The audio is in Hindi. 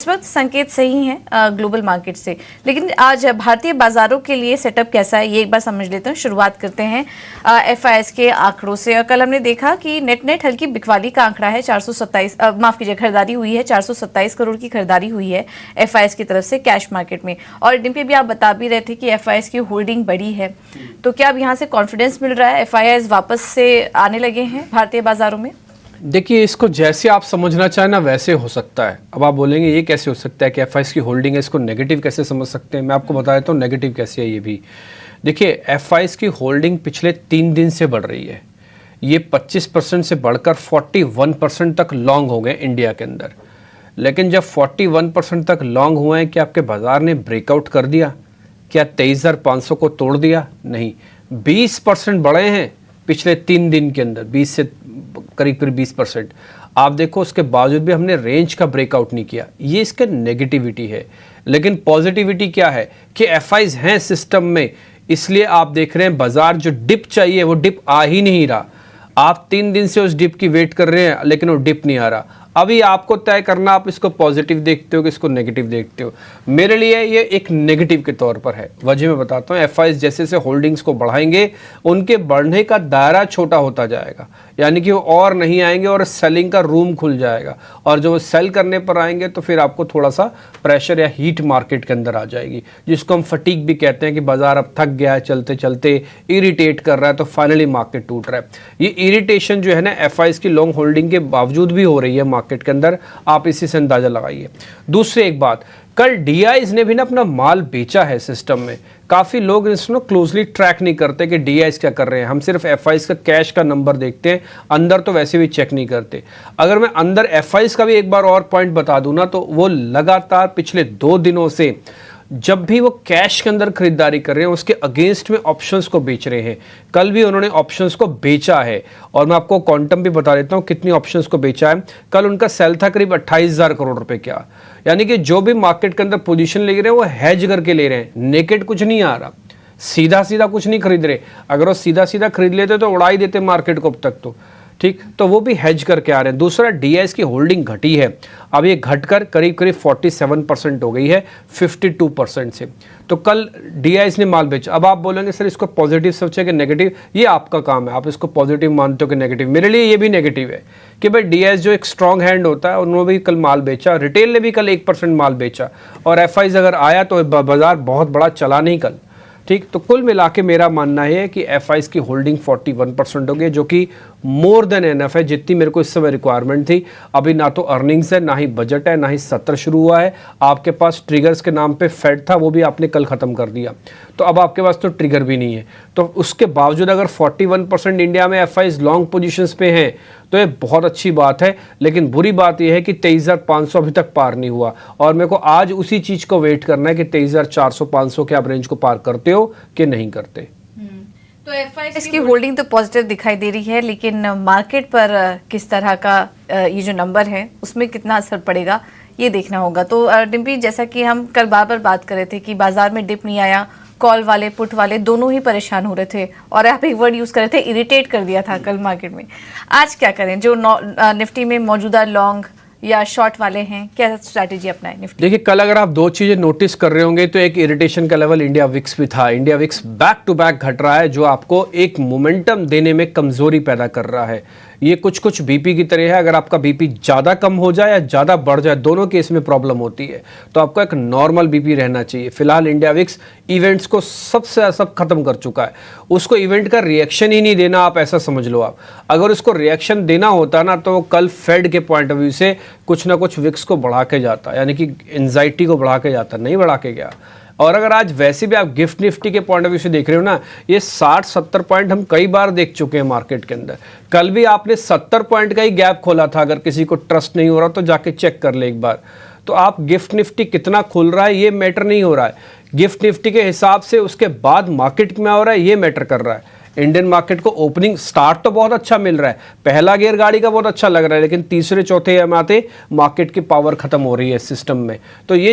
इस वक्त संकेत सही हैं ग्लोबल मार्केट से, लेकिन आज भारतीय बाजारों के लिए सेटअप कैसा है ये एक बार समझ लेते हैं। शुरुआत करते हैं एफआईएस के आंकड़ों से। और कल हमने देखा कि नेट हल्की बिकवाली का आंकड़ा है 427, माफ कीजिए, खरीदारी हुई है 427 करोड़ की खरीदारी हुई है एफआईएस की तरफ से कैश मार्केट में। और डिम्पी भी आप बता भी रहे थे कि एफआईएस की होल्डिंग बढ़ी है, तो क्या अब यहाँ से कॉन्फिडेंस मिल रहा है, एफआईएस वापस से आने लगे हैं भारतीय बाजारों में? देखिए, इसको जैसे आप समझना चाहें ना वैसे हो सकता है। अब आप बोलेंगे ये कैसे हो सकता है कि एफआईएस की होल्डिंग है, इसको नेगेटिव कैसे समझ सकते हैं। मैं आपको बता देता हूँ नेगेटिव कैसे है ये भी। देखिए, एफआईएस की होल्डिंग पिछले 3 दिन से बढ़ रही है। ये 25% से बढ़कर 41% तक लॉन्ग हो गए इंडिया के अंदर। लेकिन जब 41% तक लॉन्ग हुए हैं, क्या आपके बाजार ने ब्रेकआउट कर दिया? क्या 23,500 को तोड़ दिया? नहीं, 20% बढ़े हैं पिछले 3 दिन के अंदर, 20 से करीब 20%। आप देखो, उसके बावजूद भी हमने रेंज का ब्रेकआउट नहीं किया। ये इसका नेगेटिविटी है। लेकिन पॉजिटिविटी क्या है कि एफआईज हैं सिस्टम में, इसलिए आप देख रहे हैं बाजार जो डिप चाहिए वो डिप आ ही नहीं रहा। आप 3 दिन से उस डिप की वेट कर रहे हैं, लेकिन वो डिप नहीं आ रहा। अभी आपको तय करना आप इसको पॉजिटिव देखते हो कि इसको नेगेटिव देखते हो। मेरे लिए ये एक नेगेटिव के तौर पर है। वजह मैं बताता हूँ, एफआईएस जैसे जैसे होल्डिंग्स को बढ़ाएंगे उनके बढ़ने का दायरा छोटा होता जाएगा, यानी कि वो और नहीं आएंगे और सेलिंग का रूम खुल जाएगा। और जब वो सेल करने पर आएंगे तो फिर आपको थोड़ा सा प्रेशर या हीट मार्केट के अंदर आ जाएगी, जिसको हम फटीक भी कहते हैं कि बाजार अब थक गया है, चलते चलते इरिटेट कर रहा है, तो फाइनली मार्केट टूट रहा है। ये इरिटेशन जो है ना एफआईएस की लॉन्ग होल्डिंग के बावजूद भी हो रही है मार्केट के अंदर, आप इसी से अंदाजा लगाइए। दूसरी एक बात, कल डीआईज ने भी ना अपना माल बेचा है सिस्टम में। काफी लोग इसको क्लोजली ट्रैक नहीं करते कि डीआईज क्या कर रहे हैं। हम सिर्फ एफआईएस का कैश का नंबर देखते हैं, अंदर तो वैसे भी चेक नहीं करते। अगर मैं अंदर एफआईएस का भी एक बार और पॉइंट बता दूं ना, तो वो लगातार पिछले 2 दिनों से जब भी वो कैश के अंदर खरीदारी कर रहे हैं उसके अगेंस्ट में ऑप्शंस को बेच रहे हैं। कल भी उन्होंने ऑप्शंस को बेचा है, और मैं आपको क्वांटम भी बता देता हूं कितनी ऑप्शंस को बेचा है। कल उनका सेल था करीब 28,000 करोड़ रुपए का। यानी कि जो भी मार्केट के अंदर पोजीशन ले रहे हैं वो हैज करके ले रहे हैं, नेकेड कुछ नहीं आ रहा, सीधा सीधा कुछ नहीं खरीद रहे। अगर वो सीधा सीधा खरीद लेते तो उड़ा ही देते मार्केट को अब तक, तो ठीक, तो वो भी हेज करके आ रहे हैं। दूसरा, डीआईएस की होल्डिंग घटी है, अब ये घटकर करीब 47% हो गई है 52% से। तो कल डीआईएस ने माल बेचा। अब आप बोलेंगे सर इसको पॉजिटिव सोचे कि नेगेटिव, ये आपका काम है, आप इसको पॉजिटिव मानते हो कि नेगेटिव। मेरे लिए ये भी नेगेटिव है कि भाई डीआईएस जो एक स्ट्रॉन्ग हैंड होता है उन्होंने भी कल माल बेचा, रिटेल ने भी कल 1% माल बेचा, और एफआईएस अगर आया तो बाजार बहुत बड़ा चला नहीं कल, ठीक। तो कुल मिला के मेरा मानना है कि एफआईएस की होल्डिंग 41% हो गई, जो कि मोर देन एनफ है, जितनी मेरे को इस समय रिक्वायरमेंट थी। अभी ना तो अर्निंग्स है, ना ही बजट है, ना ही सत्र शुरू हुआ है। आपके पास ट्रिगर्स के नाम पे फेड था, वो भी आपने कल ख़त्म कर दिया, तो अब आपके पास तो ट्रिगर भी नहीं है। तो उसके बावजूद अगर 41% इंडिया में एफआईएस लॉन्ग पोजीशंस पे हैं तो ये बहुत अच्छी बात है। लेकिन बुरी बात यह है कि 23,500 अभी तक पार नहीं हुआ, और मेरे को आज उसी चीज़ को वेट करना है कि 23,400-500 के आप रेंज को पार करते हो कि नहीं करते। तो एफआईएस की होल्डिंग तो पॉजिटिव दिखाई दे रही है, लेकिन मार्केट पर किस तरह का ये जो नंबर है उसमें कितना असर पड़ेगा ये देखना होगा। तो डिम्पी, जैसा कि हम कल बार बात कर रहे थे कि बाजार में डिप नहीं आया, कॉल वाले पुट वाले दोनों ही परेशान हो रहे थे, और आप एक वर्ड यूज कर रहे थे, इरिटेट कर दिया था कल मार्केट में। आज क्या करें, जो निफ्टी में मौजूदा लॉन्ग या शॉर्ट वाले हैं, क्या स्ट्रैटेजी अपनाएं निफ्टी? देखिए, कल अगर आप 2 चीजें नोटिस कर रहे होंगे तो एक इरिटेशन का लेवल इंडिया विक्स भी था। India VIX back to back घट रहा है, जो आपको एक मोमेंटम देने में कमजोरी पैदा कर रहा है। ये कुछ बीपी की तरह है। अगर आपका बीपी ज़्यादा कम हो जाए या ज़्यादा बढ़ जाए, दोनों केस में प्रॉब्लम होती है, तो आपको एक नॉर्मल बीपी रहना चाहिए। फिलहाल इंडिया विक्स इवेंट्स को सब खत्म कर चुका है। उसको इवेंट का रिएक्शन ही नहीं देना, आप ऐसा समझ लो। आप अगर उसको रिएक्शन देना होता ना, तो कल फेड के पॉइंट ऑफ व्यू से कुछ ना कुछ विक्स को बढ़ा के जाता, यानी कि एंजाइटी को बढ़ा के जाता, नहीं बढ़ा के गया। और अगर आज वैसे भी आप गिफ्ट निफ्टी के पॉइंट ऑफ व्यू से देख रहे हो ना, ये 60-70 पॉइंट हम कई बार देख चुके हैं मार्केट के अंदर। कल भी आपने 70 पॉइंट का ही गैप खोला था। अगर किसी को ट्रस्ट नहीं हो रहा तो जाके चेक कर ले एक बार। तो आप गिफ्ट निफ्टी कितना खुल रहा है ये मैटर नहीं हो रहा है, गिफ्ट निफ्टी के हिसाब से उसके बाद मार्केट में हो रहा है ये मैटर कर रहा है। इंडियन मार्केट को ओपनिंग स्टार्ट तो बहुत अच्छा मिल रहा है, पहला गियर गाड़ी का बहुत अच्छा लग रहा है, लेकिन तीसरे चौथे आते मार्केट की पावर खत्म हो रही है सिस्टम में। तो ये